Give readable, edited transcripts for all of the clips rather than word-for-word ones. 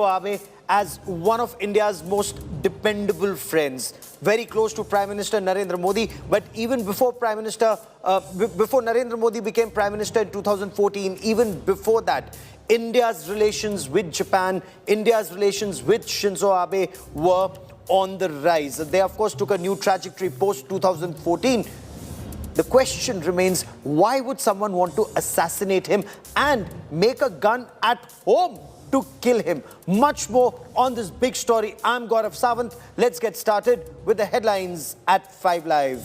Abe as one of India's most dependable friends, very close to Prime Minister Narendra Modi. But even before before Narendra Modi became Prime Minister in 2014, even before that, India's relations with Japan, India's relations with Shinzo Abe were on the rise. They, of course, took a new trajectory post-2014. The question remains, why would someone want to assassinate him and make a gun at home to kill him? Much more on this big story. I'm Gaurav Sawant. Let's get started with the headlines at 5 Live.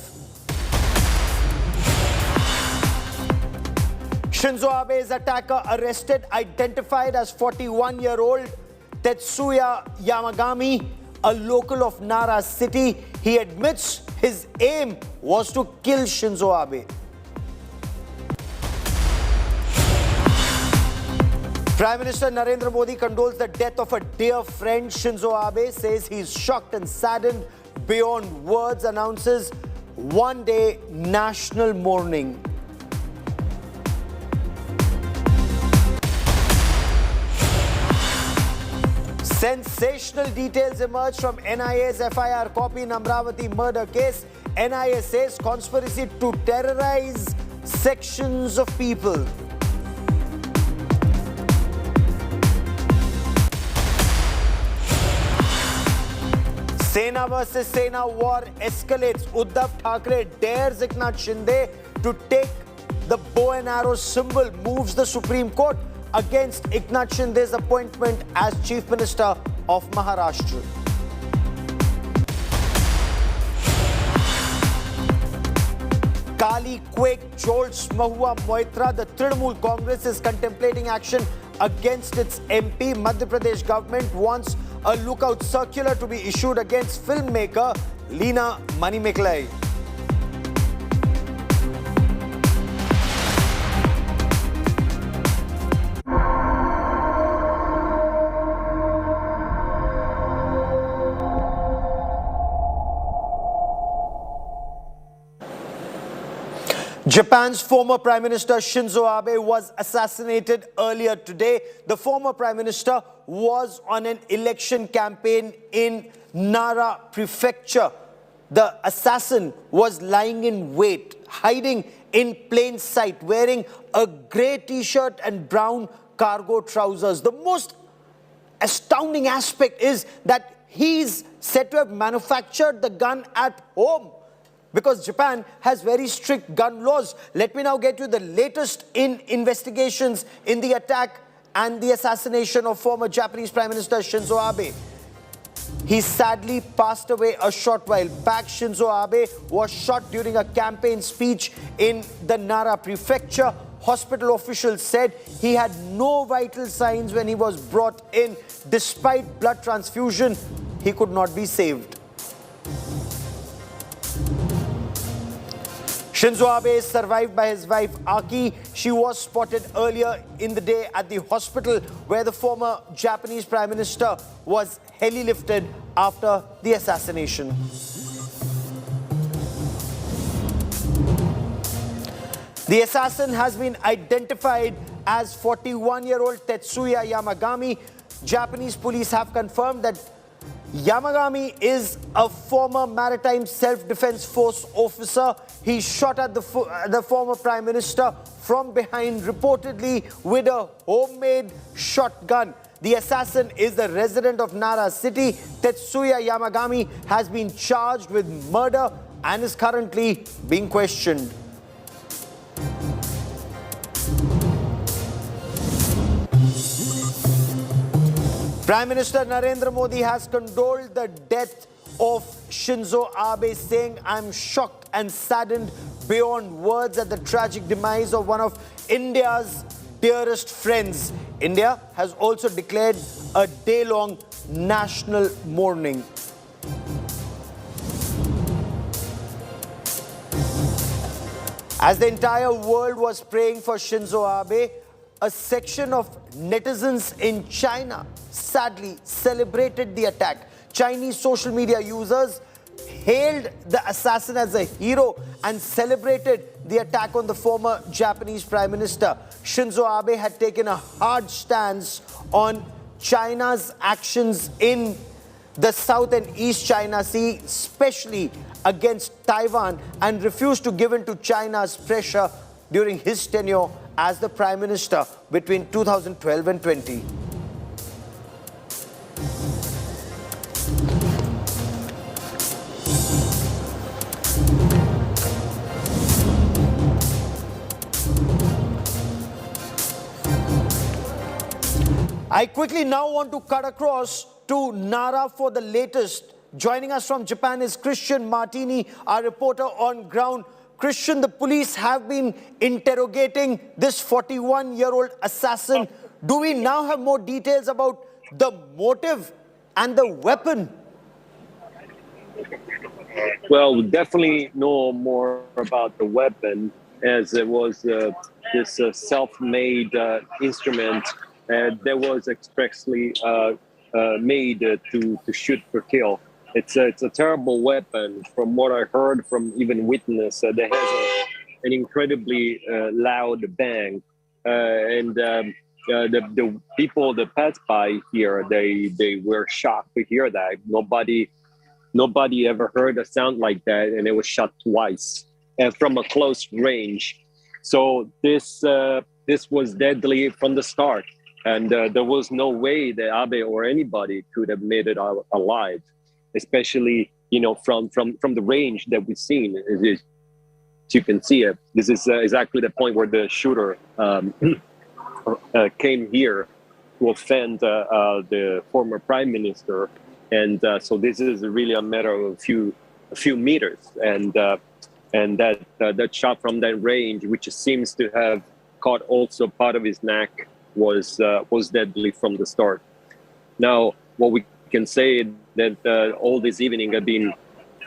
Shinzo Abe's attacker arrested, identified as 41-year-old Tetsuya Yamagami, a local of Nara city. He admits his aim was to kill Shinzo Abe. Prime Minister Narendra Modi condoles the death of a dear friend. Shinzo Abe says he's shocked and saddened beyond words, announces one-day national mourning. Sensational details emerge from NIA's FIR copy in Amravati murder case. NIA says conspiracy to terrorize sections of people. Sena versus Sena war escalates. Uddhav Thackeray dares Eknath Shinde to take the bow and arrow symbol, moves the Supreme Court against Eknath Shinde's appointment as Chief Minister of Maharashtra. Kali quake jolts Mahua Moitra. The Trinamool Congress is contemplating action against its MP. Madhya Pradesh government wants a lookout circular to be issued against filmmaker Leena Manimekalai. Japan's former Prime Minister Shinzo Abe was assassinated earlier today. The former Prime Minister was on an election campaign in Nara Prefecture. The assassin was lying in wait, hiding in plain sight, wearing a grey t-shirt and brown cargo trousers. The most astounding aspect is that he's said to have manufactured the gun at home, because Japan has very strict gun laws. Let me now get you the latest in investigations in the attack and the assassination of former Japanese Prime Minister Shinzo Abe. He sadly passed away a short while back. Shinzo Abe was shot during a campaign speech in the Nara prefecture. Hospital officials said he had no vital signs when he was brought in. Despite blood transfusion, he could not be saved. Shinzo Abe is survived by his wife Aki. She was spotted earlier in the day at the hospital where the former Japanese Prime Minister was heli-lifted after the assassination. The assassin has been identified as 41-year-old Tetsuya Yamagami. Japanese police have confirmed that Yamagami is a former Maritime Self-Defense Force officer. He shot at the former Prime Minister from behind, reportedly with a homemade shotgun. The assassin is the resident of Nara city. Tetsuya Yamagami has been charged with murder and is currently being questioned. Prime Minister Narendra Modi has condoled the death of Shinzo Abe, saying, "I'm shocked and saddened beyond words at the tragic demise of one of India's dearest friends." India has also declared a day-long national mourning. As the entire world was praying for Shinzo Abe, a section of netizens in China sadly celebrated the attack. Chinese social media users hailed the assassin as a hero and celebrated the attack on the former Japanese Prime Minister. Shinzo Abe had taken a hard stance on China's actions in the South and East China Sea, especially against Taiwan, and refused to give in to China's pressure during his tenure as the Prime Minister between 2012 and 20. I quickly now want to cut across to Nara for the latest. Joining us from Japan is Christian Martini, our reporter on ground. Christian, the police have been interrogating this 41-year-old assassin. Do we now have more details about the motive and the weapon? Well, we definitely know more about the weapon, as it was this self-made instrument that was expressly made to shoot for kill. It's a terrible weapon. From what I heard from even witness, that has an incredibly loud bang, and the people that passed by here, they were shocked to hear that. Nobody ever heard a sound like that, and it was shot twice and from a close range. So this was deadly from the start, and there was no way that Abe or anybody could have made it alive, especially from the range that we've seen. As you can see it, this is exactly the point where the shooter came here to offend the former prime minister. And so this is really a matter of a few meters, and that shot from that range, which seems to have caught also part of his neck, was deadly from the start. Now, what we can say that all this evening have been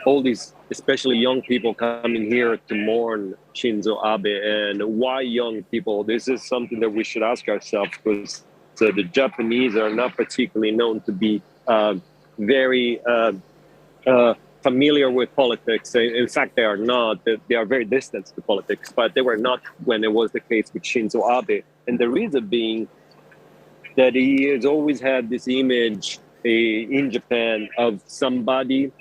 all these, especially young people, coming here to mourn Shinzo Abe. And why young people? This is something that we should ask ourselves, because the Japanese are not particularly known to be very familiar with politics. In fact, they are not. They are very distant to politics, but they were not when it was the case with Shinzo Abe. And the reason being that he has always had this image in Japan of somebody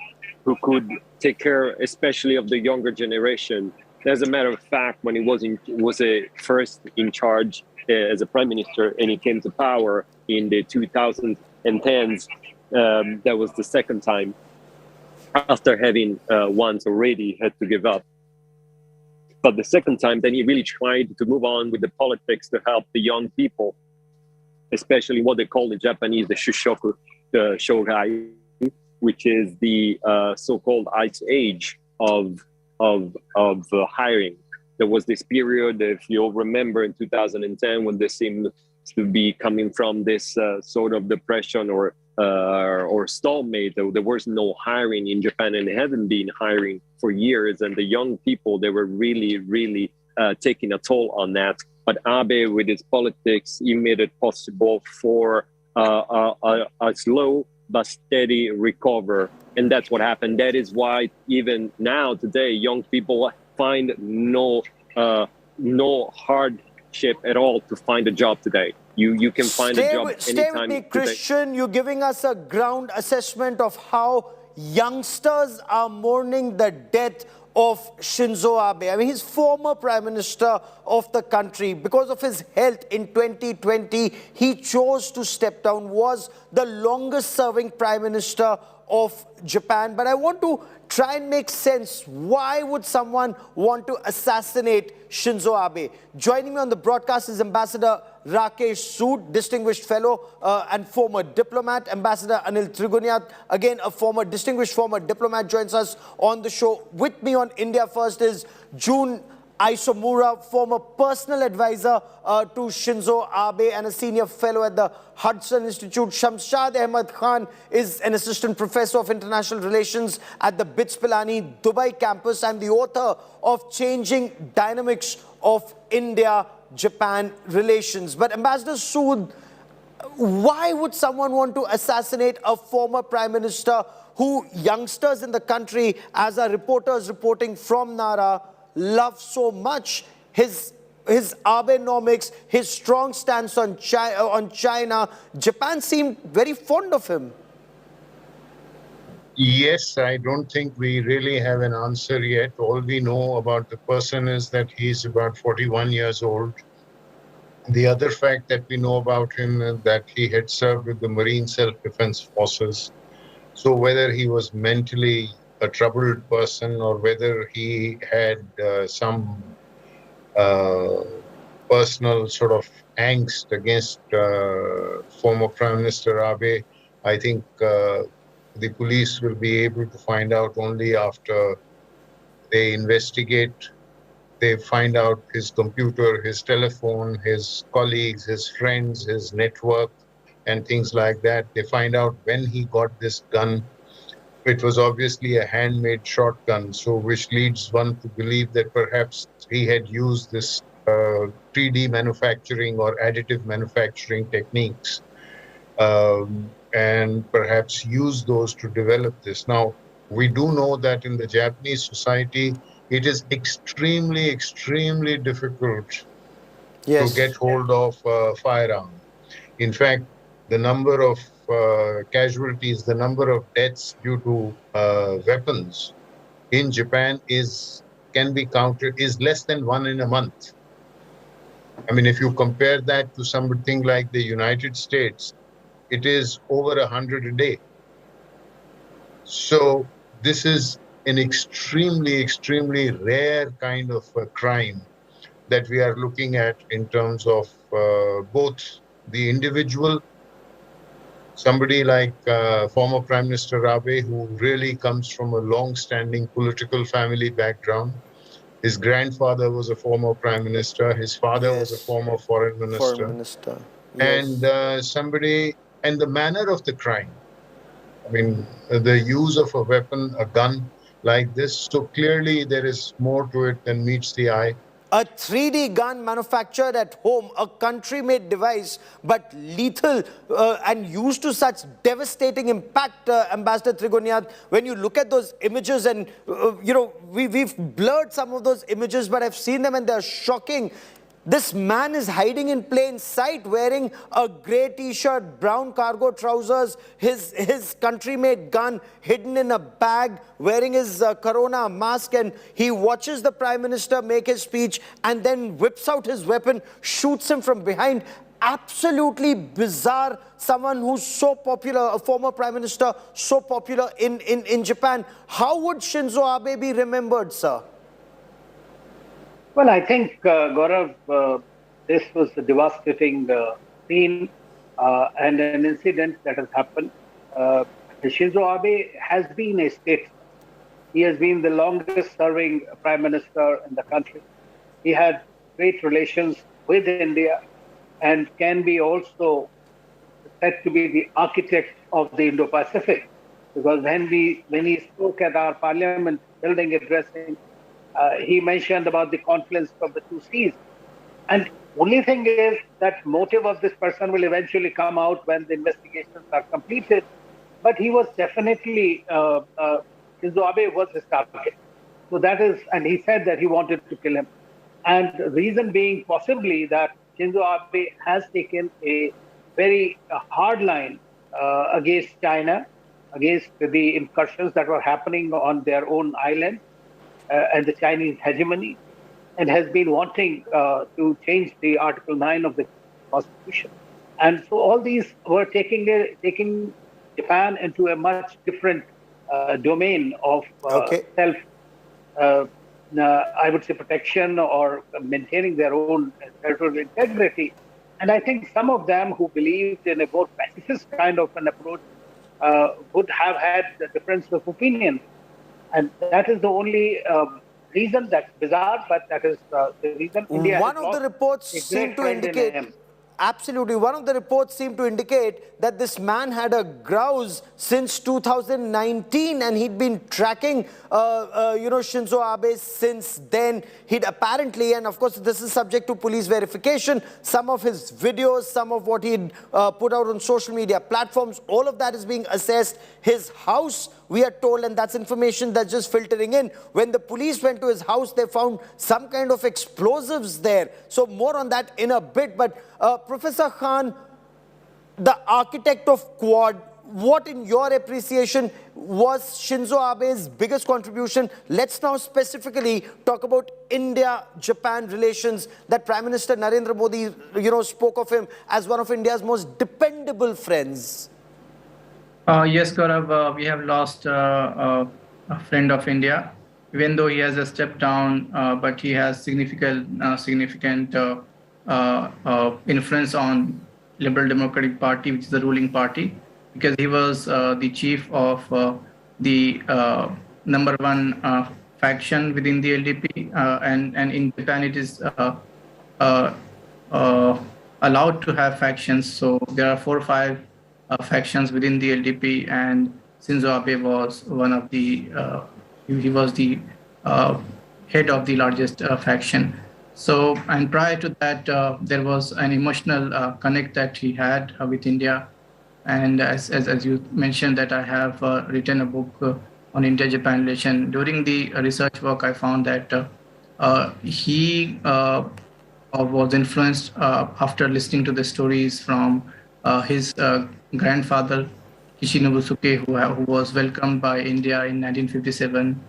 who could take care, especially of the younger generation. As a matter of fact, when he was first in charge as a prime minister, and he came to power in the 2010s, that was the second time, after having once already had to give up. But the second time, then he really tried to move on with the politics to help the young people, especially what they call in Japanese the shushoku, the shogai, which is the so-called ice age of hiring. There was this period, if you'll remember, in 2010, when they seemed to be coming from this sort of depression or stalemate. There was no hiring in Japan, and it hadn't been hiring for years. And the young people, they were really taking a toll on that. But Abe, with his politics, he made it possible for a slow but steady recover. And that's what happened. That is why even now, today, young people find no hardship at all to find a job today. You can find a job anytime. Stay with me, Christian. You're giving us a ground assessment of how youngsters are mourning the death of Shinzo Abe. I mean, he's former prime minister of the country. Because of his health in 2020, he chose to step down, was the longest serving prime minister of Japan. But I want to try and make sense. Why would someone want to assassinate Shinzo Abe? Joining me on the broadcast is Ambassador Rakesh Sood, distinguished fellow and former diplomat. Ambassador Anil Trigunyat, again a distinguished former diplomat, joins us on the show. With me on India First is June Isomura, former personal advisor to Shinzo Abe and a senior fellow at the Hudson Institute. Shamshad Ahmed Khan is an assistant professor of international relations at the BITS Pilani Dubai campus and the author of Changing Dynamics of India-Japan Relations. But Ambassador Sood, why would someone want to assassinate a former prime minister who youngsters in the country, as our reporters reporting from Nara, love so much? His his Abenomics, his strong stance on China, Japan seemed very fond of him. Yes, I don't think we really have an answer yet. All we know about the person is that he's about 41 years old. The other fact that we know about him is that he had served with the Marine Self-Defense Forces. So whether he was mentally a troubled person or whether he had some personal sort of angst against former Prime Minister Abe, I think the police will be able to find out only after they investigate. They find out his computer, his telephone, his colleagues, his friends, his network, and things like that. They find out when he got this gun. It was obviously a handmade shotgun, so which leads one to believe that perhaps he had used this 3D manufacturing or additive manufacturing techniques and perhaps use those to develop this. Now, we do know that in the Japanese society, it is extremely, extremely difficult to get hold of a firearm. In fact, the number of casualties, the number of deaths due to weapons in Japan can be counted, is less than one in a month. I mean, if you compare that to something like the United States, it is over 100 a day. So this is an extremely, extremely rare kind of crime that we are looking at in terms of both the individual, somebody like former Prime Minister Abe, who really comes from a long-standing political family background. His grandfather was a former Prime Minister. His father was a former Foreign Minister. And somebody, and the manner of the crime. I mean, the use of a weapon, a gun like this. So clearly there is more to it than meets the eye. A 3D gun manufactured at home, a country-made device, but lethal and used to such devastating impact, Ambassador Trigoniath. When you look at those images, and you know, we've blurred some of those images, but I've seen them and they're shocking. This man is hiding in plain sight, wearing a grey t-shirt, brown cargo trousers, his country-made gun hidden in a bag, wearing his corona mask, and he watches the Prime Minister make his speech and then whips out his weapon, shoots him from behind. Absolutely bizarre. Someone who's so popular, a former Prime Minister, so popular in Japan. How would Shinzo Abe be remembered, sir? Well, I think, Gaurav, this was a devastating scene and an incident that has happened. Shinzo Abe has been a statesman. He has been the longest-serving Prime Minister in the country. He had great relations with India and can be also said to be the architect of the Indo-Pacific. Because when he spoke at our Parliament building addressing, he mentioned about the confluence of the two seas. And only thing is that motive of this person will eventually come out when the investigations are completed. But he was definitely, Shinzo Abe was his target. So that is, and he said that he wanted to kill him. And the reason being possibly that Shinzo Abe has taken a very hard line against China, against the incursions that were happening on their own island. And the Chinese hegemony, and has been wanting to change the Article 9 of the Constitution. And so all these were taking Japan into a much different domain of self, I would say, protection or maintaining their own territorial integrity. And I think some of them who believed in a more pacifist kind of an approach would have had a difference of opinion. And that is the only reason. That's bizarre, but that is the reason. India. One of the reports seem to indicate. Absolutely. One of the reports seemed to indicate that this man had a grouse since 2019 and he'd been tracking, Shinzo Abe since then. He'd apparently, and of course this is subject to police verification, some of his videos, some of what he'd put out on social media platforms, all of that is being assessed. His house, we are told, and that's information that's just filtering in. When the police went to his house, they found some kind of explosives there. So more on that in a bit. But Professor Khan, the architect of Quad, what in your appreciation was Shinzo Abe's biggest contribution? Let's now specifically talk about India-Japan relations, that Prime Minister Narendra Modi, spoke of him as one of India's most dependable friends. Yes, Gaurav, we have lost a friend of India. Even though he has a step down, but he has significant influence on Liberal Democratic Party, which is the ruling party, because he was the chief of the #1 faction within the LDP, and in Japan it is allowed to have factions. So there are 4 or 5 factions within the LDP, and Shinzo Abe was one of the, he was the head of the largest faction. So, and prior to that, there was an emotional connect that he had with India. And as you mentioned, that I have written a book on India-Japan relation. During the research work, I found that he was influenced after listening to the stories from his grandfather, Kishinobu, who was welcomed by India in 1957,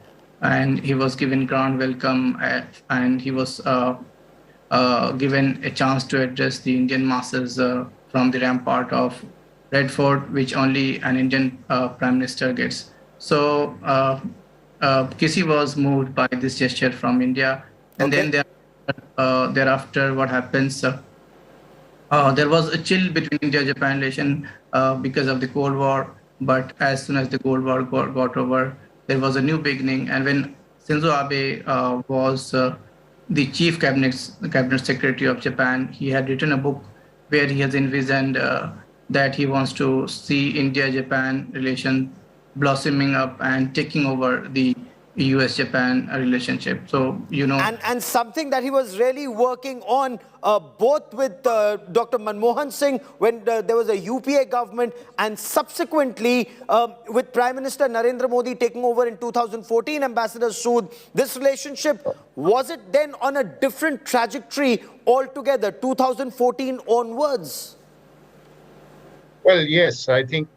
and he was given grand welcome, and he was given a chance to address the Indian masses from the rampart of Red Fort, which only an Indian Prime Minister gets. So Kishi was moved by this gesture from India, and then thereafter what happens, there was a chill between India-Japan relation because of the Cold War, but as soon as the Cold War got over, there was a new beginning. And when Shinzo Abe was the chief cabinet secretary of Japan, he had written a book where he has envisioned that he wants to see India-Japan relation blossoming up and taking over the US-Japan relationship. So, And something that he was really working on, both with Dr. Manmohan Singh when there was a UPA government, and subsequently with Prime Minister Narendra Modi taking over in 2014, Ambassador Sood. This relationship, was it then on a different trajectory altogether, 2014 onwards? Well, yes, I think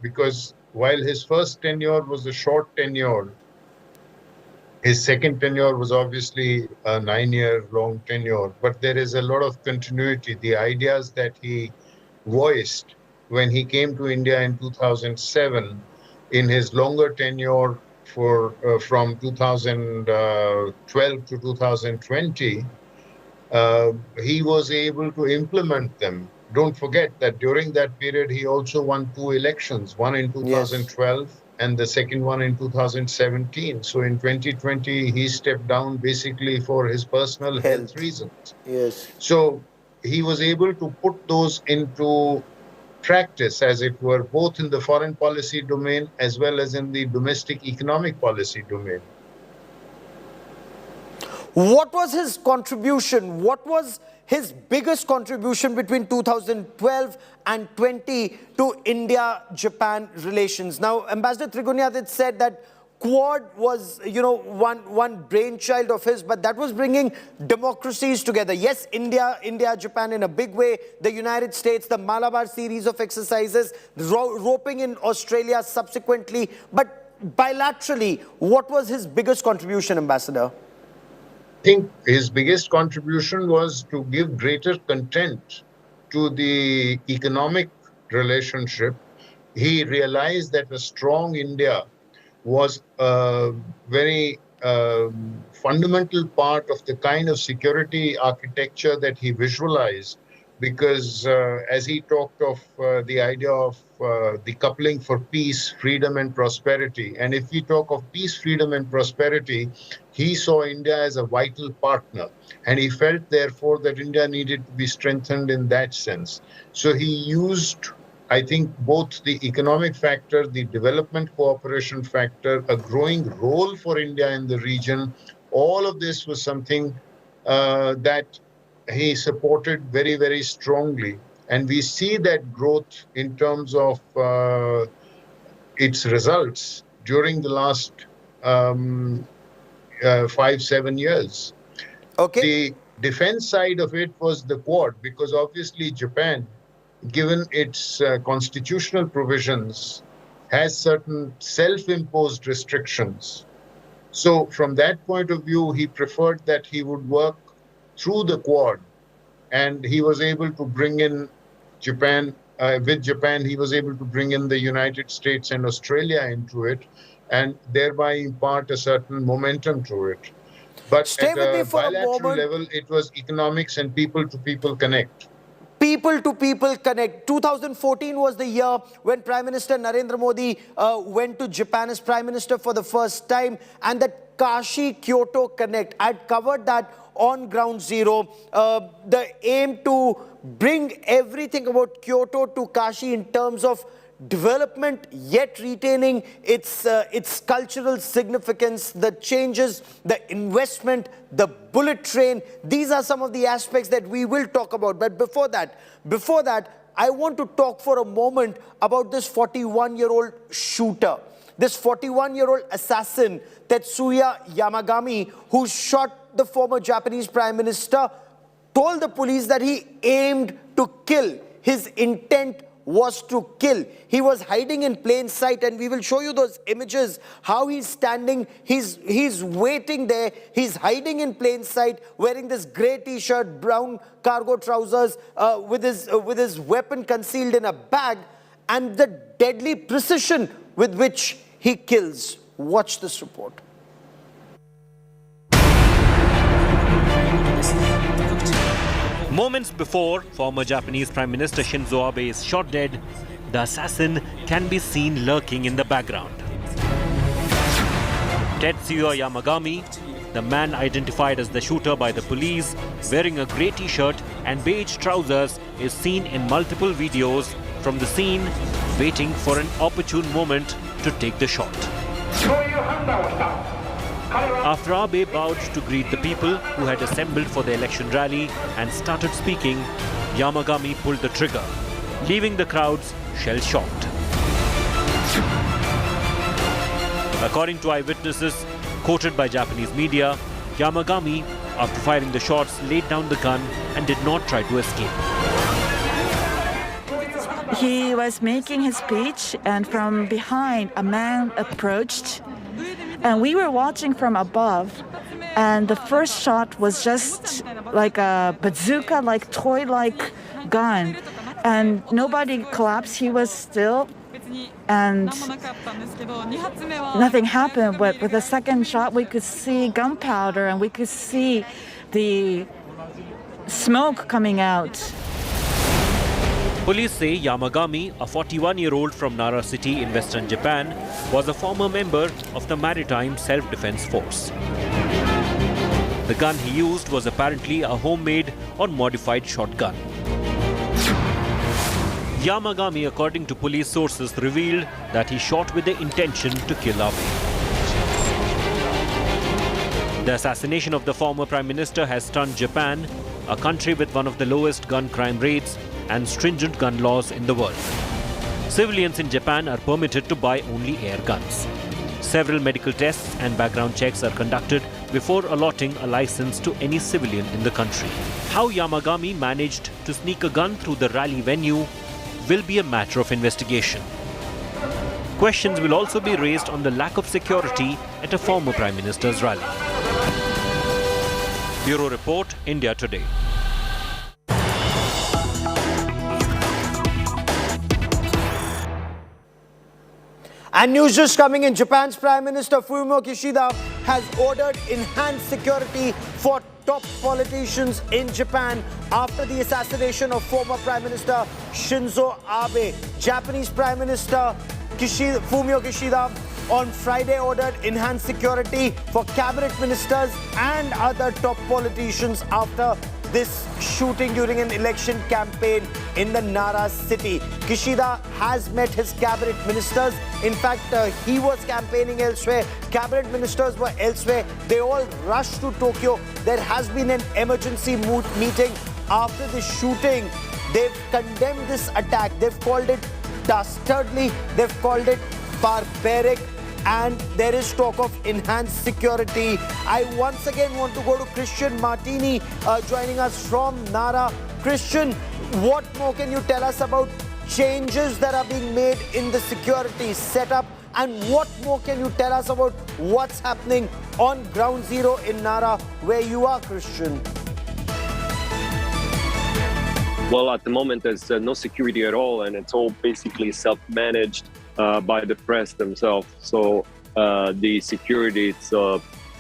because while his first tenure was a short tenure, his second tenure was obviously a 9-year-long tenure, but there is a lot of continuity. The ideas that he voiced when he came to India in 2007, in his longer tenure from 2012 to 2020, he was able to implement them. Don't forget that during that period, he also won 2 elections, one in 2012 and the second one in 2017. So in 2020, he stepped down basically for his personal health reasons. Yes. So he was able to put those into practice, as it were, both in the foreign policy domain as well as in the domestic economic policy domain. What was his contribution? What was his biggest contribution between 2012 and 20 to India-Japan relations? Now, Ambassador Trigunyadit said that Quad was, one brainchild of his, but that was bringing democracies together. Yes, India, Japan in a big way, the United States, the Malabar series of exercises, roping in Australia subsequently. But bilaterally, what was his biggest contribution, Ambassador? I think his biggest contribution was to give greater content to the economic relationship. He realized that a strong India was a very fundamental part of the kind of security architecture that he visualized because as he talked of the idea of the coupling for peace, freedom, and prosperity, and if we talk of peace, freedom, and prosperity, he saw India as a vital partner, and he felt, therefore, that India needed to be strengthened in that sense. So he used, I think, both the economic factor, the development cooperation factor, a growing role for India in the region. All of this was something that he supported very, very strongly. And we see that growth in terms of its results during the last 5-7 years. Okay. The defense side of it was the Quad, because obviously Japan, given its constitutional provisions, has certain self-imposed restrictions. So from that point of view, he preferred that he would work through the Quad, and he was able to bring in Japan. With Japan, he was able to bring in the United States and Australia into it, and thereby impart a certain momentum to it. But Stay at with me a for a bilateral moment. level, it was economics and people-to-people connect. People to people connect. 2014 was the year when Prime Minister Narendra Modi went to Japan as Prime Minister for the first time, and that Kashi-Kyoto connect. I'd covered that on Ground Zero. The aim to bring everything about Kyoto to Kashi in terms of development, yet retaining its cultural significance, the changes, the investment, the bullet train. These are some of the aspects that we will talk about. But before that, I want to talk for a moment about this 41-year-old shooter, this 41-year-old assassin, Tetsuya Yamagami, who shot the former Japanese Prime Minister, told the police that he aimed to kill. His intent was to kill. He was hiding in plain sight, and we will show you those images, how he's standing, he's waiting there, he's hiding in plain sight, wearing this grey t-shirt, brown cargo trousers, with his weapon concealed in a bag, and the deadly precision with which he kills. Watch this report. Moments before former Japanese Prime Minister Shinzo Abe is shot dead, the assassin can be seen lurking in the background. Tetsuya Yamagami, the man identified as the shooter by the police, wearing a grey t-shirt and beige trousers, is seen in multiple videos from the scene, waiting for an opportune moment to take the shot. After Abe bowed to greet the people who had assembled for the election rally and started speaking, Yamagami pulled the trigger, leaving the crowds shell-shocked. According to eyewitnesses quoted by Japanese media, Yamagami, after firing the shots, laid down the gun and did not try to escape. He was making his speech, and from behind, a man approached. And we were watching from above, and the first shot was just like a bazooka-like, toy-like gun. And nobody collapsed. He was still, and nothing happened. But with the second shot, we could see gunpowder, and we could see the smoke coming out. Police say Yamagami, a 41-year-old from Nara city in western Japan, was a former member of the Maritime Self-Defense Force. The gun he used was apparently a homemade or modified shotgun. Yamagami, according to police sources, revealed that he shot with the intention to kill Abe. The assassination of the former Prime Minister has stunned Japan, a country with one of the lowest gun crime rates and stringent gun laws in the world. Civilians in Japan are permitted to buy only air guns. Several medical tests and background checks are conducted before allotting a license to any civilian in the country. How Yamagami managed to sneak a gun through the rally venue will be a matter of investigation. Questions will also be raised on the lack of security at a former Prime Minister's rally. Bureau Report, India Today. And news just coming in, Japan's Prime Minister Fumio Kishida has ordered enhanced security for top politicians in Japan after the assassination of former Prime Minister Shinzo Abe. Japanese Prime Minister Fumio Kishida on Friday ordered enhanced security for cabinet ministers and other top politicians after this shooting during an election campaign in the Nara city. Kishida has met his cabinet ministers. In fact, he was campaigning elsewhere. Cabinet ministers were elsewhere. They all rushed to Tokyo. There has been an emergency meeting after the shooting. They've condemned this attack. They've called it dastardly. They've called it barbaric. And there is talk of enhanced security. I once again want to go to Christian Martini joining us from Nara. Christian, what more can you tell us about changes that are being made in the security setup? And what more can you tell us about what's happening on ground zero in Nara, where you are, Christian? Well, at the moment, there's no security at all, and it's all basically self-managed by the press themselves. So the security is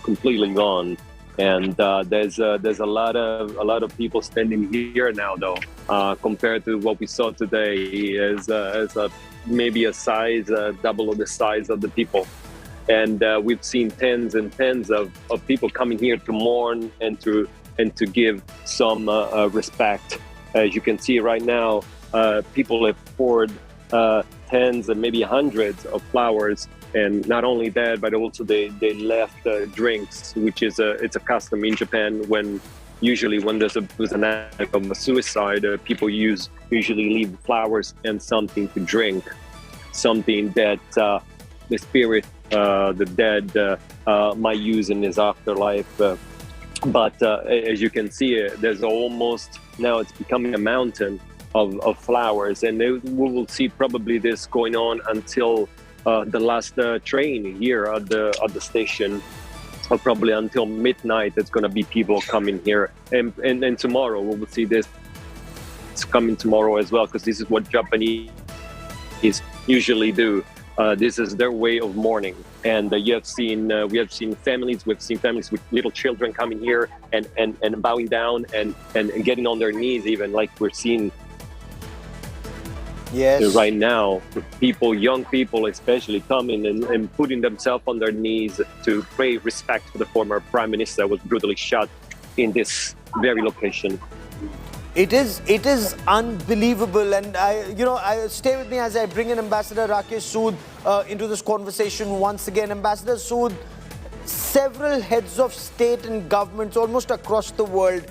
completely gone, and there's a lot of people standing here now, though, compared to what we saw today, as maybe a size double of the size of the people. And we've seen tens and tens of people coming here to mourn and to give some respect. As you can see right now, people have poured tens and maybe hundreds of flowers, and not only that, but also they left drinks, which is it's a custom in Japan. Usually when there's an act of a suicide, people usually leave flowers and something to drink, something that the spirit, the dead, might use in his afterlife. But as you can see, there's almost, now it's becoming a mountain of flowers, and we will see probably this going on until the last train here at the station, or probably until midnight. It's going to be people coming here, and tomorrow we will see this. It's coming tomorrow as well, because this is what Japanese usually do. This is their way of mourning, and we have seen families. We've seen families with little children coming here and bowing down and getting on their knees, even like we're seeing. Yes. Right now, people, young people especially, coming and putting themselves on their knees to pay respect for the former prime minister who was brutally shot in this very location. It is unbelievable, and I stay with me as I bring in Ambassador Rakesh Sood into this conversation once again. Ambassador Sood, several heads of state and governments almost across the world,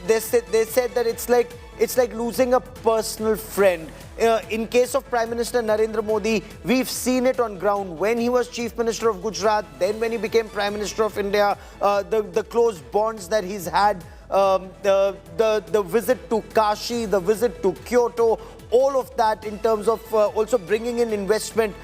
they said that it's like losing a personal friend. In case of Prime Minister Narendra Modi, we've seen it on ground when he was Chief Minister of Gujarat, then when he became Prime Minister of India, the close bonds that he's had, the visit to Kashi, the visit to Kyoto, all of that in terms of also bringing in investment.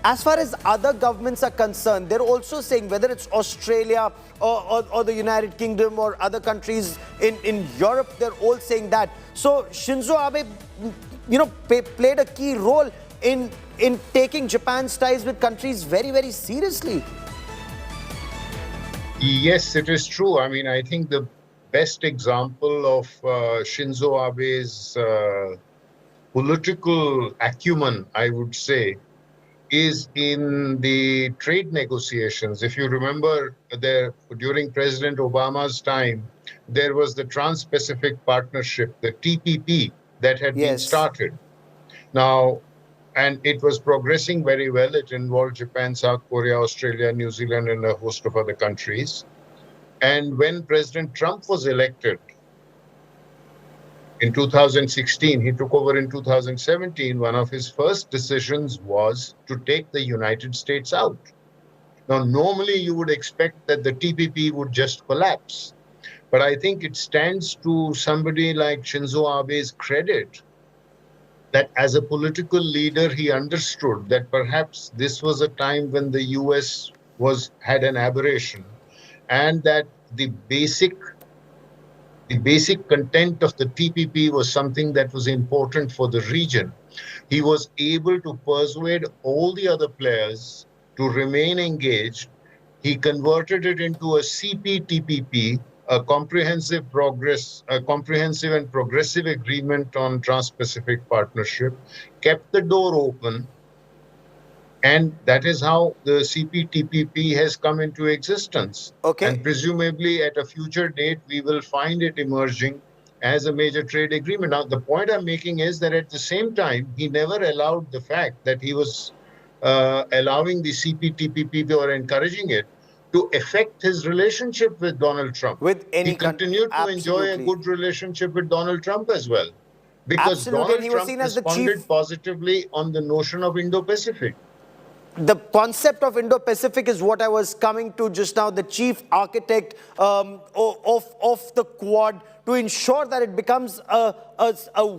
As far as other governments are concerned, they're also saying, whether it's Australia or the United Kingdom or other countries in Europe, they're all saying that. So Shinzo Abe, played a key role in taking Japan's ties with countries very, very seriously. Yes, it is true. I mean, I think the best example of Shinzo Abe's political acumen, I would say, is in the trade negotiations. If you remember, during President Obama's time, there was the Trans-Pacific Partnership, the TPP, that had been started. Now, and it was progressing very well. It involved Japan, South Korea, Australia, New Zealand, and a host of other countries. And when President Trump was elected in 2016, he took over in 2017, one of his first decisions was to take the United States out. Now, normally you would expect that the TPP would just collapse. But I think it stands to somebody like Shinzo Abe's credit that as a political leader, he understood that perhaps this was a time when the US had an aberration, and that the basic content of the TPP was something that was important for the region. He was able to persuade all the other players to remain engaged He converted it into a CPTPP, a comprehensive and progressive agreement on Trans-Pacific Partnership, kept the door open, and that is how the CPTPP has come into existence. Okay. And presumably at a future date, we will find it emerging as a major trade agreement. Now, the point I'm making is that at the same time, he never allowed the fact that he was allowing the CPTPP or encouraging it to affect his relationship with Donald Trump. With any he continued to enjoy a good relationship with Donald Trump as well. Because Donald Trump responded positively on the notion of Indo-Pacific. The concept of Indo-Pacific is what I was coming to just now, the chief architect of the Quad, to ensure that it becomes a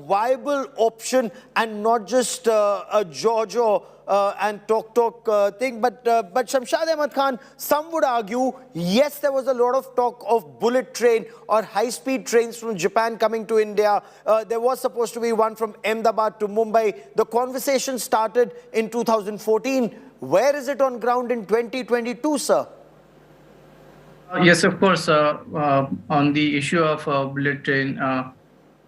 viable option and not just a Giorgio and talk thing. But Shamshad Ahmad Khan, some would argue, yes, there was a lot of talk of bullet train or high-speed trains from Japan coming to India. There was supposed to be one from Ahmedabad to Mumbai. The conversation started in 2014. Where is it on ground in 2022, sir? Yes, of course. On the issue of bullet train,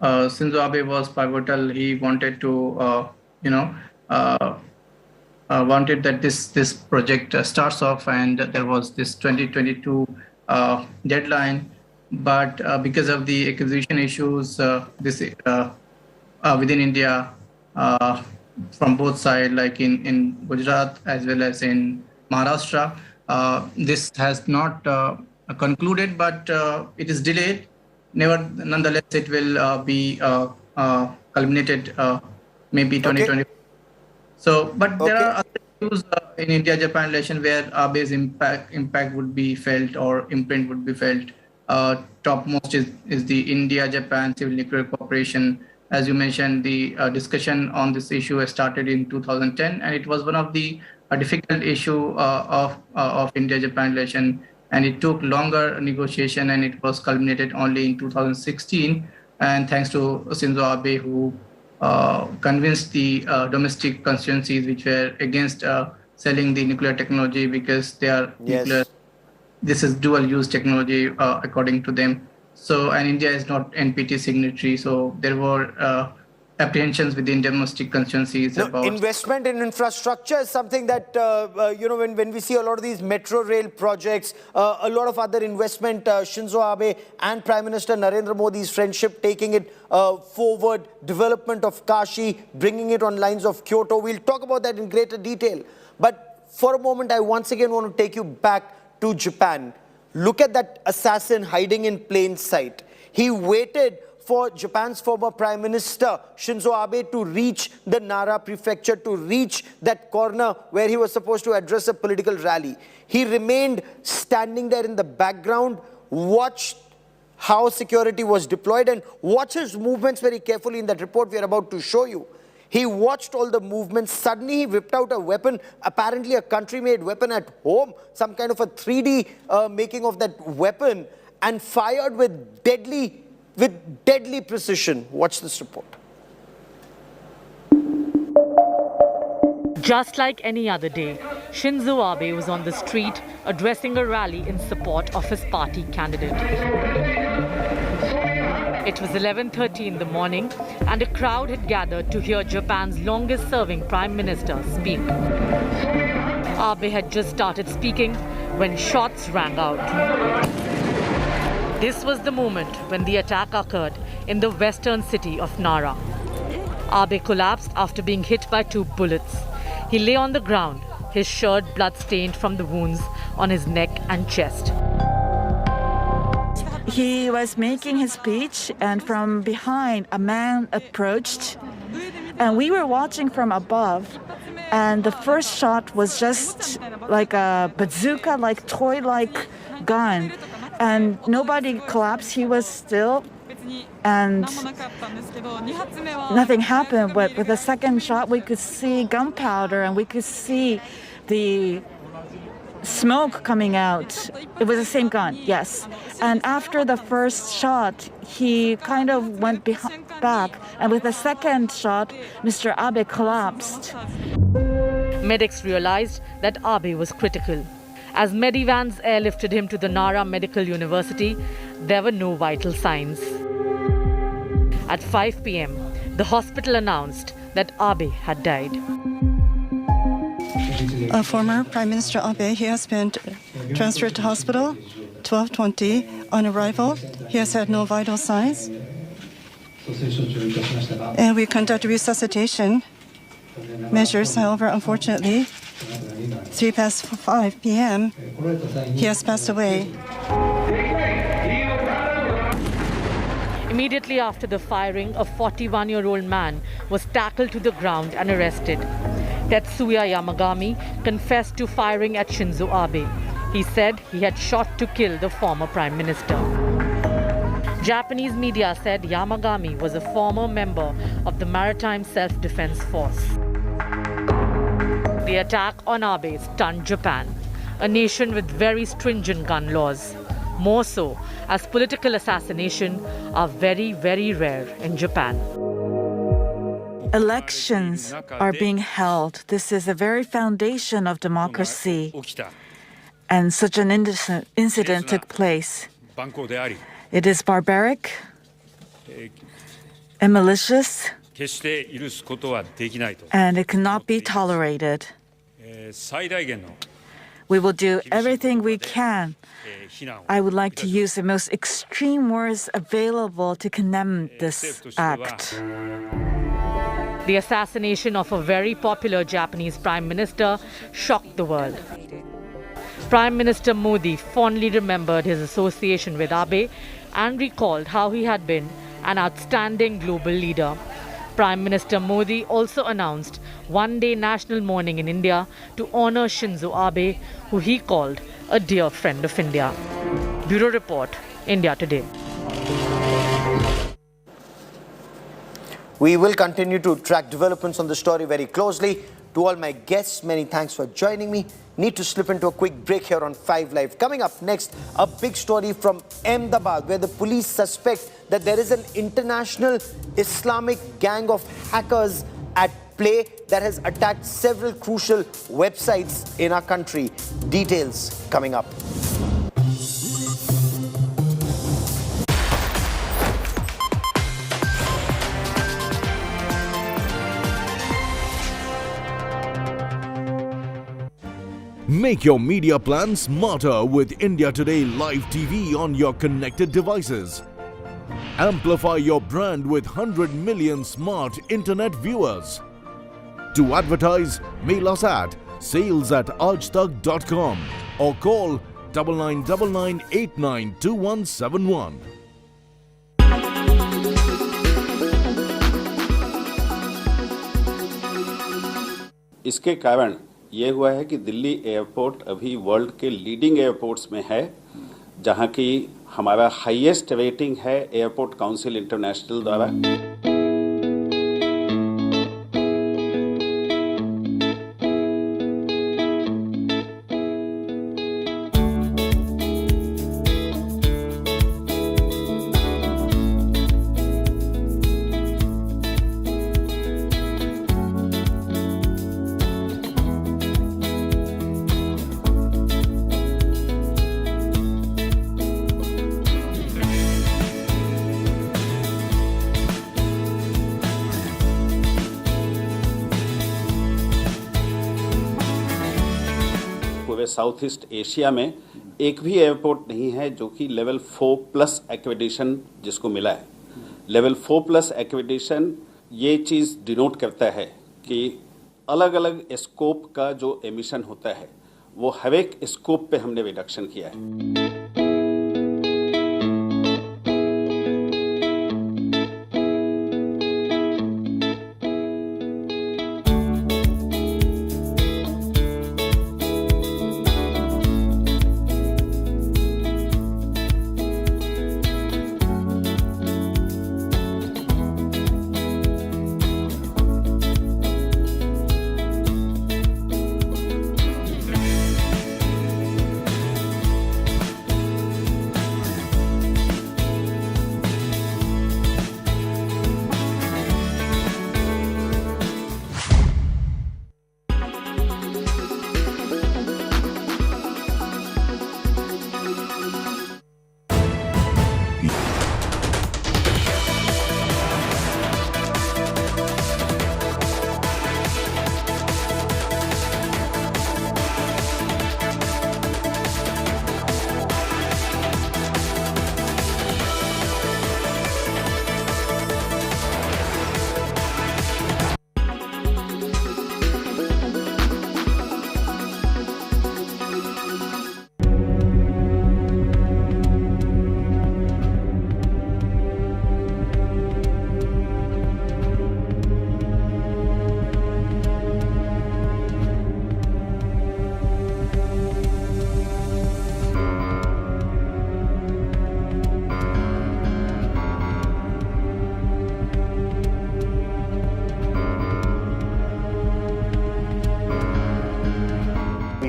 Shinzo Abe was pivotal. He wanted to, wanted that this project starts off, and there was this 2022 deadline. But because of the acquisition issues, within India, from both sides, like in Gujarat as well as in Maharashtra, this has not concluded, but it is delayed. Nonetheless, it will be culminated maybe 2020. Okay. So, but there are other issues in India-Japan relation where Abe's impact would be felt or imprint would be felt. Topmost is the India-Japan Civil Nuclear Cooperation. As you mentioned, the discussion on this issue has started in 2010, and it was one of the difficult issue of India-Japan relation, and it took longer negotiation, and it was culminated only in 2016. And thanks to Shinzo Abe, who convinced the domestic constituencies which were against selling the nuclear technology because they are nuclear. This is dual-use technology according to them. So, and India is not NPT signatory, so there were apprehensions within domestic constituencies about investment in infrastructure is something that when we see a lot of these metro rail projects, a lot of other investment, Shinzo Abe and Prime Minister Narendra Modi's friendship taking it forward, development of Kashi, bringing it on lines of Kyoto. We'll talk about that in greater detail. But for a moment, I once again want to take you back to Japan. Look at that assassin hiding in plain sight. He waited for Japan's former Prime Minister Shinzo Abe to reach the Nara prefecture, to reach that corner where he was supposed to address a political rally. He remained standing there in the background, watched how security was deployed, and watched his movements very carefully in that report we are about to show you. He watched all the movements. Suddenly he whipped out a weapon, apparently a country-made weapon at home, some kind of a 3D making of that weapon, and fired with deadly precision. Watch this report. Just like any other day, Shinzo Abe was on the street addressing a rally in support of his party candidate. It was 11:30 in the morning, and a crowd had gathered to hear Japan's longest-serving Prime Minister speak. Abe had just started speaking when shots rang out. This was the moment when the attack occurred in the western city of Nara. Abe collapsed after being hit by 2 bullets. He lay on the ground, his shirt blood-stained from the wounds on his neck and chest. He was making his speech, and from behind, a man approached, and we were watching from above, and the first shot was just like a bazooka-like, toy-like gun, and nobody collapsed. He was still, and nothing happened. But with the second shot, we could see gunpowder, and we could see the smoke coming out. It was the same gun, yes. And after the first shot, he kind of went back, and with the second shot, Mr. Abe collapsed. Medics realized that Abe was critical, As medivans airlifted him to the Nara Medical University, there were no vital signs. At 5 p.m., the hospital announced that Abe had died. Former Prime Minister Abe, he has been transferred to hospital 12:20. On arrival, he has had no vital signs. And we conduct resuscitation measures. However, unfortunately, 5 p.m., he has passed away. Immediately after the firing, a 41-year-old man was tackled to the ground and arrested. Tetsuya Yamagami confessed to firing at Shinzo Abe. He said he had shot to kill the former prime minister. Japanese media said Yamagami was a former member of the Maritime Self-Defense Force. The attack on Abe stunned Japan, a nation with very stringent gun laws. More so, as political assassination are very, very rare in Japan. Elections are being held. This is the very foundation of democracy. And such an incident took place. It is barbaric and malicious, and it cannot be tolerated. We will do everything we can. I would like to use the most extreme words available to condemn this act. The assassination of a very popular Japanese prime minister shocked the world. Prime Minister Modi fondly remembered his association with Abe and recalled how he had been an outstanding global leader. Prime Minister Modi also announced one-day national mourning in India to honor Shinzo Abe, who he called a dear friend of India. Bureau Report, India Today. We will continue to track developments on the story very closely. To all my guests, many thanks for joining me. Need to slip into a quick break here on 5 Live. Coming up next, a big story from Ahmedabad, where the police suspect that there is an international Islamic gang of hackers at play that has attacked several crucial websites in our country. Details coming up. Make your media plan smarter with India Today Live TV on your connected devices. Amplify your brand with 100 million smart internet viewers. To advertise, mail us at sales@aajtak.com or call 9999892171. इसके कारण ये हुआ है कि Delhi airport अभी world के leading airports में है, जहां की हमारा हाईएस्ट रेटिंग है एयरपोर्ट काउंसिल इंटरनेशनल द्वारा। साउथ ईस्ट एशिया में एक भी एयरपोर्ट नहीं है जो कि लेवल 4+ एक्रेडिटेशन जिसको मिला है। लेवल 4+ एक्रेडिटेशन ये चीज़ डिनोट करता है कि अलग अलग स्कोप का जो एमिशन होता है वो हर एक स्कोप पे हमने रिडक्शन किया है।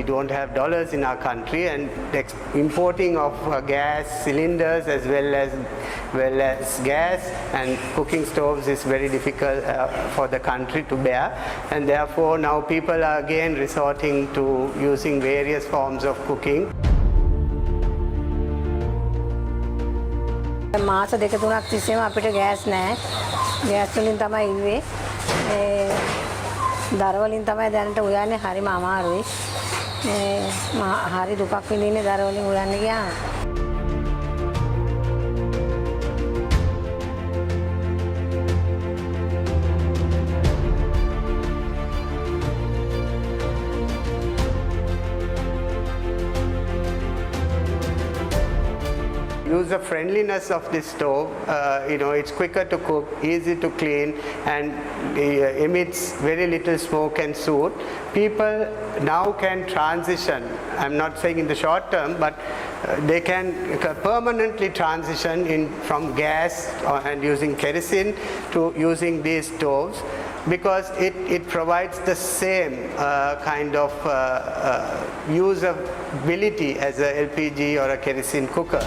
don't have dollars in our country, and importing of gas cylinders as well as gas and cooking stoves is very difficult for the country to bear, and therefore now people are again resorting to using various forms of cooking. මාස දෙක තුනක් තිස්සේම අපිට gas නැහැ. Gas වලින් තමයි ඉන්නේ. දර වලින් තමයි දැනට උයන්නේ හරිම අමාරුයි. හරි දුකක් විඳින්නේ දර වලින් උයන්න ගියාම. User friendliness of this stove, it's quicker to cook, easy to clean, and emits very little smoke and soot. People now can transition, I'm not saying in the short term, but they can permanently transition from gas and using kerosene to using these stoves, because it provides the same kind of usability as a LPG or a kerosene cooker.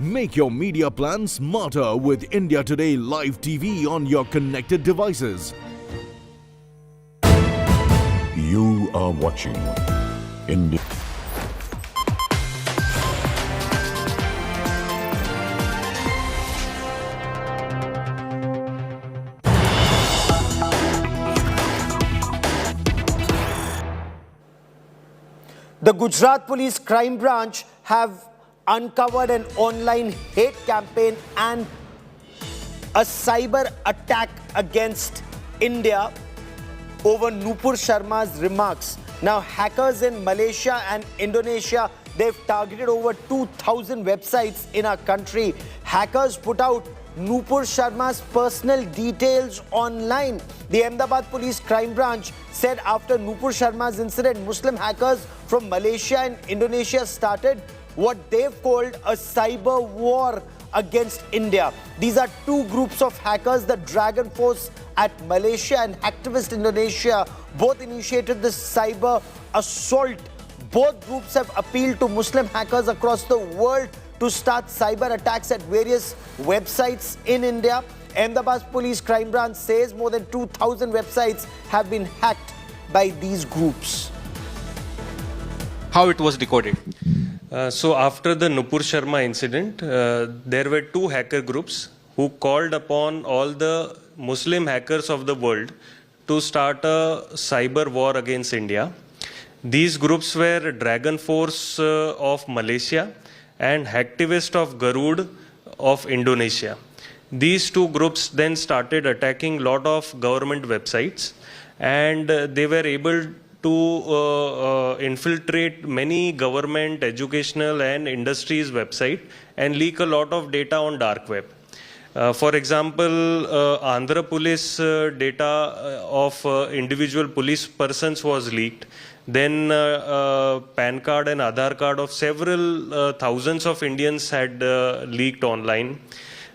Make your media plan smarter with India Today Live TV on your connected devices. You are watching India. The Gujarat Police Crime Branch have uncovered an online hate campaign and a cyber attack against India over Nupur Sharma's remarks. Now, hackers in Malaysia and Indonesia, they've targeted over 2,000 websites in our country. Hackers put out Nupur Sharma's personal details online. The Ahmedabad Police Crime Branch said after Nupur Sharma's incident, Muslim hackers from Malaysia and Indonesia started what they've called a cyber war against India. These are two groups of hackers, the Dragon Force at Malaysia and Hacktivist Indonesia. Both initiated this cyber assault. Both groups have appealed to Muslim hackers across the world to start cyber attacks at various websites in India. Ahmedabad Police Crime Branch says more than 2,000 websites have been hacked by these groups. How it was decoded? So after the Nupur Sharma incident, there were two hacker groups who called upon all the Muslim hackers of the world to start a cyber war against India. These groups were Dragon Force of Malaysia and Hacktivist of Garuda of Indonesia. These two groups then started attacking a lot of government websites, and they were able to infiltrate many government, educational and industries website and leak a lot of data on dark web. For example, Andhra Police data of individual police persons was leaked. Then PAN card and Aadhaar card of several thousands of Indians had leaked online.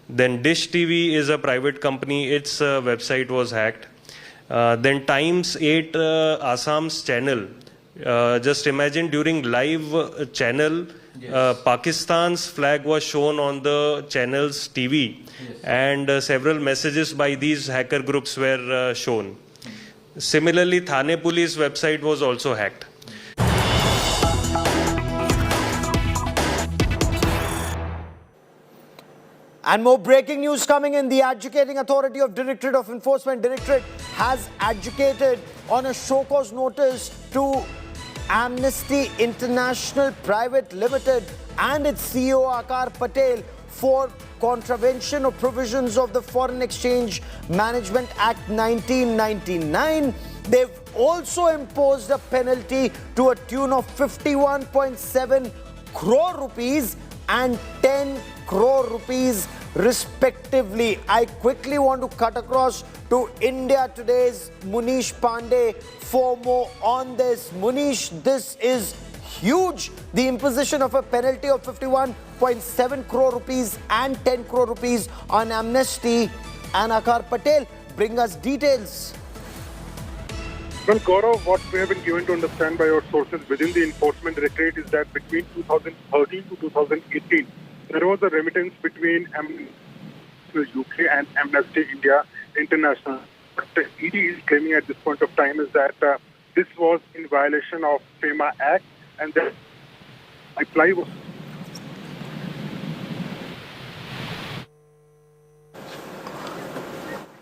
Then Dish TV is a private company, its website was hacked. Then Times 8 Assam's channel. Just imagine during live channel, Pakistan's flag was shown on the channel's TV, and several messages by these hacker groups were shown. Similarly, Thane Police website was also hacked. And more breaking news coming in. The Adjudicating Authority of Directorate of Enforcement Directorate has adjudicated on a show cause notice to Amnesty International Private Limited and its CEO Akar Patel for contravention of provisions of the Foreign Exchange Management Act 1999. They've also imposed a penalty to a tune of 51.7 crore rupees and 10 crore rupees respectively. I quickly want to cut across to India Today's Munish Pandey for more on this. Munish, this is huge. The imposition of a penalty of 51.7 crore rupees and 10 crore rupees on amnesty. And Akar Patel, bring us details. Well, Gaurav, what we have been given to understand by our sources within the enforcement directorate is that between 2013 to 2018, there was a remittance between the UK and Amnesty India International. What the ED is claiming at this point of time is that this was in violation of FEMA Act, and that apply was.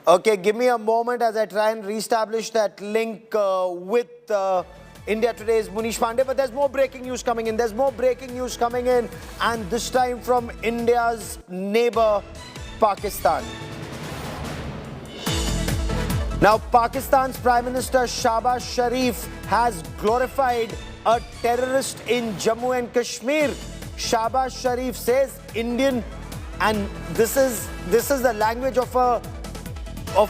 Okay, give me a moment as I try and reestablish that link with India Today's Munish Pandey. But there's more breaking news coming in. There's more breaking news coming in. And this time from India's neighbor, Pakistan. Now, Pakistan's Prime Minister Shahbaz Sharif has glorified a terrorist in Jammu and Kashmir. Shahbaz Sharif says Indian, and this is the language of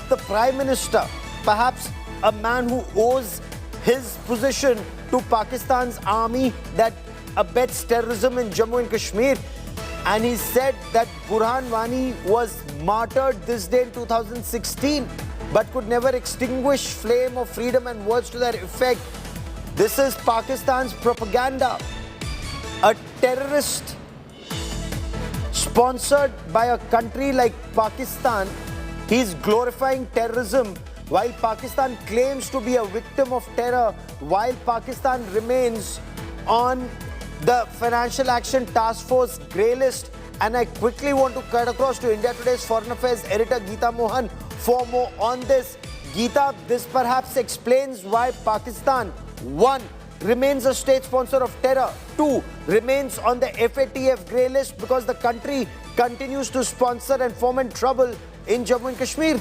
the Prime Minister, perhaps a man who owes his position to Pakistan's army that abets terrorism in Jammu and Kashmir. And he said that Burhan Wani was martyred this day in 2016, but could never extinguish flame of freedom, and words to that effect. This is Pakistan's propaganda. A terrorist sponsored by a country like Pakistan. He's glorifying terrorism while Pakistan claims to be a victim of terror, while Pakistan remains on the Financial Action Task Force grey list. And I quickly want to cut across to India Today's Foreign Affairs editor Geeta Mohan for more on this. Geeta, this perhaps explains why Pakistan, 1, remains a state sponsor of terror, 2, remains on the FATF grey list because the country continues to sponsor and foment trouble in Jammu and Kashmir.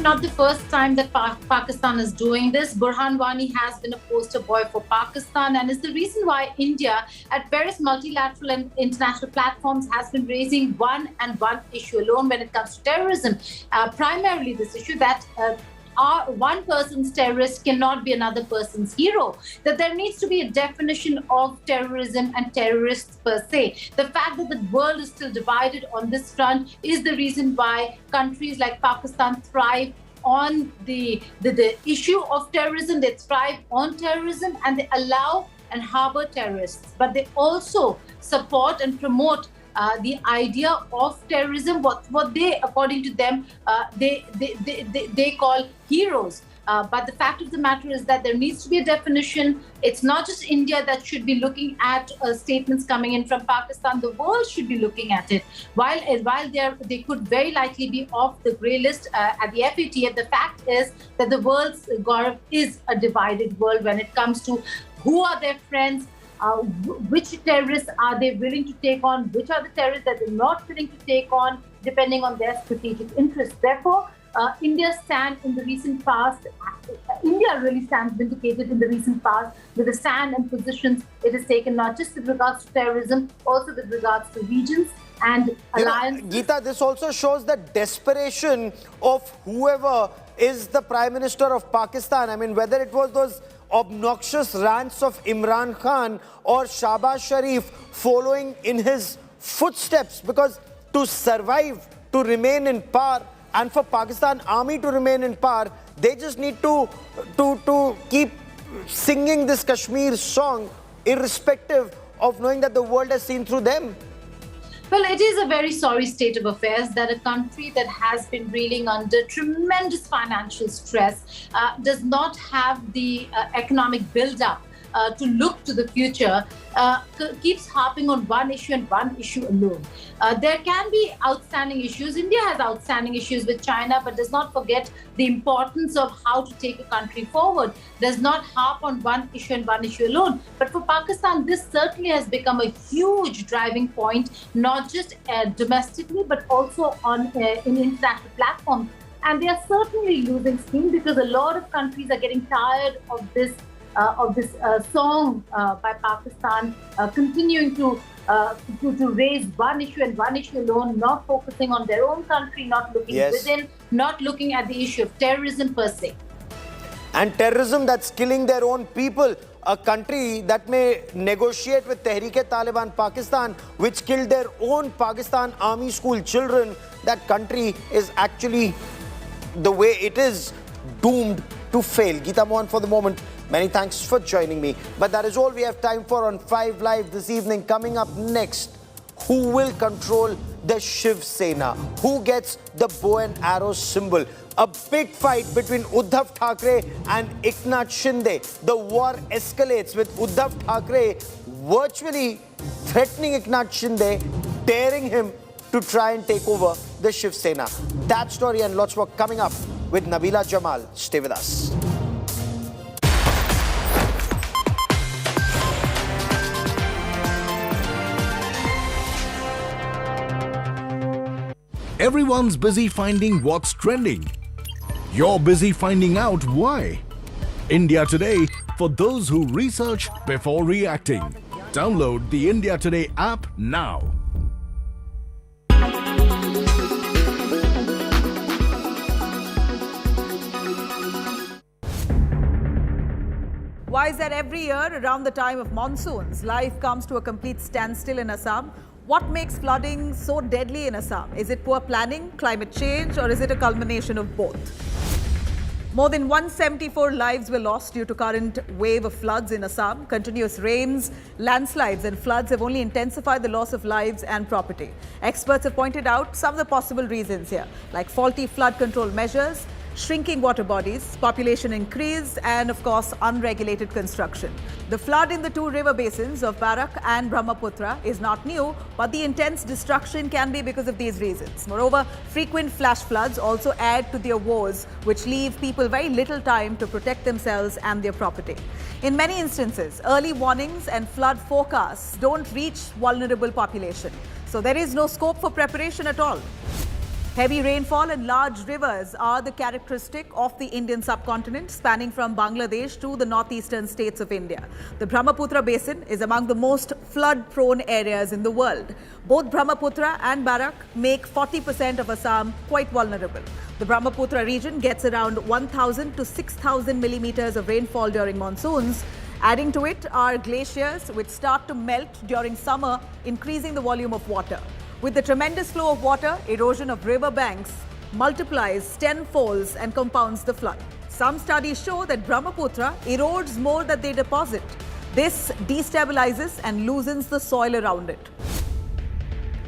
Not the first time that Pakistan is doing this. Burhan Wani has been a poster boy for Pakistan, and is the reason why India at various multilateral and international platforms has been raising one issue alone when it comes to terrorism. Primarily this issue that one person's terrorist cannot be another person's hero, that there needs to be a definition of terrorism and terrorists per se. The fact that the world is still divided on this front is the reason why countries like Pakistan thrive on the issue of terrorism. They thrive on terrorism and they allow and harbor terrorists, but they also support and promote the idea of terrorism, what they, according to them, they call heroes. But the fact of the matter is that there needs to be a definition. It's not just India that should be looking at statements coming in from Pakistan. The world should be looking at it. While they could very likely be off the grey list at the FATF, the fact is that the world's, Gaurav, is a divided world when it comes to who are their friends, which terrorists are they willing to take on, which are the terrorists that they're not willing to take on, depending on their strategic interests. Therefore, India stands in the recent past. India really stands vindicated in the recent past with the stand and positions it has taken, not just with regards to terrorism, also with regards to regions and alliances. Geeta, this also shows the desperation of whoever is the Prime Minister of Pakistan. I mean, whether it was those obnoxious rants of Imran Khan or Shahbaz Sharif following in his footsteps, because to survive, to remain in power, and for Pakistan army to remain in power, they just need to keep singing this Kashmir song, irrespective of knowing that the world has seen through them. Well, it is a very sorry state of affairs that a country that has been reeling under tremendous financial stress does not have the economic build-up to look to the future, keeps harping on one issue and one issue alone. There can be outstanding issues. India has outstanding issues with China, but does not forget the importance of how to take a country forward, does not harp on one issue and one issue alone. But for Pakistan, this certainly has become a huge driving point, not just domestically, but also on in international platforms. And they are certainly losing steam because a lot of countries are getting tired of this song by Pakistan, continuing to raise one issue and one issue alone, not focusing on their own country, not looking within, not looking at the issue of terrorism per se. And terrorism that's killing their own people. A country that may negotiate with Tehreek-e-Taliban Pakistan, which killed their own Pakistan army school children, that country is actually, the way it is, doomed to fail. Geeta Mohan for the moment. Many thanks for joining me. But that is all we have time for on 5 Live this evening. Coming up next, who will control the Shiv Sena? Who gets the bow and arrow symbol? A big fight between Uddhav Thackeray and Eknath Shinde. The war escalates with Uddhav Thackeray virtually threatening Eknath Shinde, daring him to try and take over the Shiv Sena. That story and lots more coming up with Nabila Jamal. Stay with us. Everyone's busy finding what's trending. You're busy finding out why. India Today, for those who research before reacting. Download the India Today app now. Why is that every year around the time of monsoons, life comes to a complete standstill in Assam? What makes flooding so deadly in Assam? Is it poor planning, climate change, or is it a culmination of both? More than 174 lives were lost due to current wave of floods in Assam. Continuous rains, landslides and floods have only intensified the loss of lives and property. Experts have pointed out some of the possible reasons here, like faulty flood control measures, shrinking water bodies, population increase, and of course, unregulated construction. The flood in the two river basins of Barak and Brahmaputra is not new, but the intense destruction can be because of these reasons. Moreover, frequent flash floods also add to their woes, which leave people very little time to protect themselves and their property. In many instances, early warnings and flood forecasts don't reach vulnerable population, so there is no scope for preparation at all. Heavy rainfall and large rivers are the characteristic of the Indian subcontinent, spanning from Bangladesh to the northeastern states of India. The Brahmaputra basin is among the most flood-prone areas in the world. Both Brahmaputra and Barak make 40% of Assam quite vulnerable. The Brahmaputra region gets around 1,000 to 6,000 millimeters of rainfall during monsoons. Adding to it are glaciers which start to melt during summer, increasing the volume of water. With the tremendous flow of water, erosion of river banks multiplies tenfolds and compounds the flood. Some studies show that Brahmaputra erodes more than they deposit. This destabilizes and loosens the soil around it.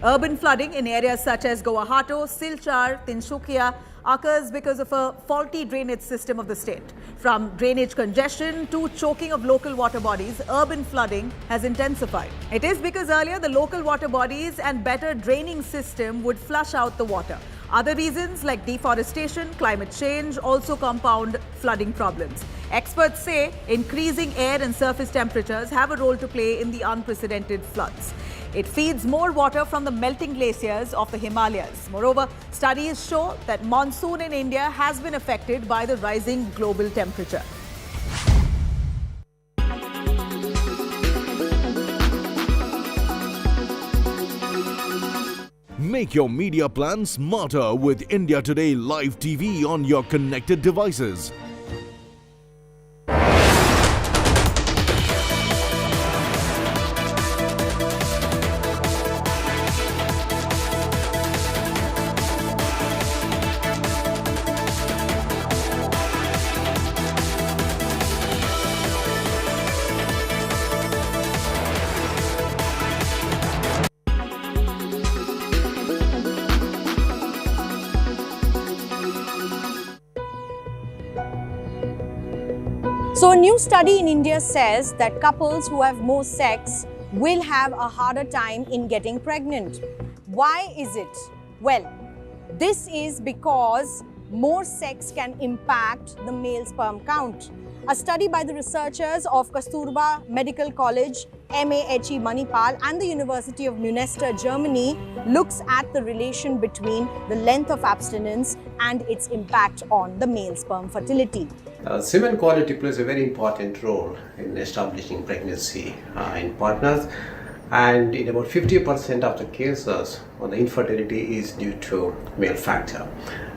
Urban flooding in areas such as Guwahati, Silchar, Tinshukia occurs because of a faulty drainage system of the state. From drainage congestion to choking of local water bodies, urban flooding has intensified. It is because earlier the local water bodies and better draining system would flush out the water. Other reasons like deforestation, climate change also compound flooding problems. Experts say increasing air and surface temperatures have a role to play in the unprecedented floods. It feeds more water from the melting glaciers of the Himalayas. Moreover, studies show that monsoon in India has been affected by the rising global temperature. Make your media plan smarter with India Today Live TV on your connected devices. So a new study in India says that couples who have more sex will have a harder time in getting pregnant. Why is it? Well, this is because more sex can impact the male sperm count. A study by the researchers of Kasturba Medical College, MAHE Manipal and the University of Münster, Germany looks at the relation between the length of abstinence and its impact on the male sperm fertility. Semen quality plays a very important role in establishing pregnancy in partners, and in about 50% of the cases, the infertility is due to male factor.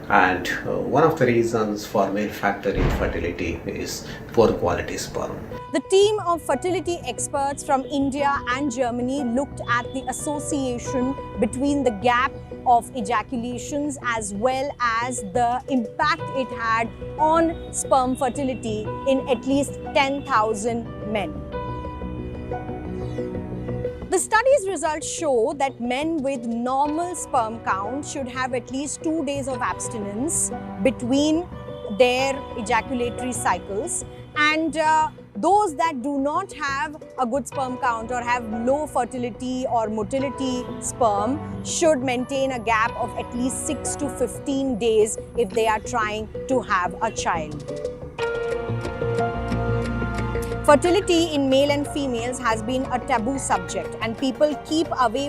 And one of the reasons for male factor infertility is poor quality sperm. The team of fertility experts from India and Germany looked at the association between the gap of ejaculations as well as the impact it had on sperm fertility in at least 10,000 men. The study's results show that men with normal sperm count should have at least 2 days of abstinence between their ejaculatory cycles, and those that do not have a good sperm count or have low fertility or motility sperm should maintain a gap of at least 6 to 15 days if they are trying to have a child. Fertility in male and females has been a taboo subject, and people keep away